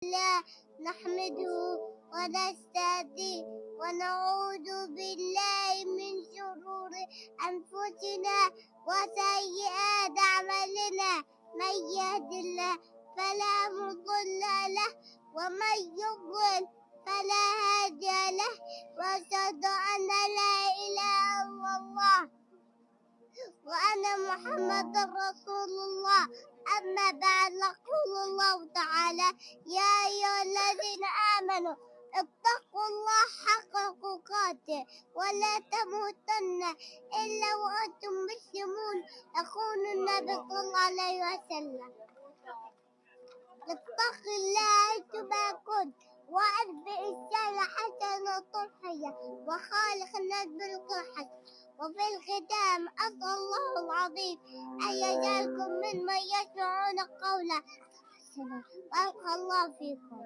الله نحمده ونستهديه ونعوذ بالله من شرور أنفسنا وسيئات أعمالنا. من يهد الله فلا مضل له ومن يضلل فلا هادي له. وأشهد أن لا إله إلا الله وأن محمد رسول الله. أما بعد، يقول الله تعالى: يا أيها الذين آمنوا اتقوا الله حق تقاته ولا تموتن إلا وأنتم مسلمون. يقول النبي صلى الله عليه وسلم: اتق الله حيثما كنت وأتبع السيئة حسنة تمحها وخالق الناس بالقرح. وفي الختام أسأل الله العظيم أن يجعلكم ممن يسمعون قولا حسنا. بارك الله فيكم.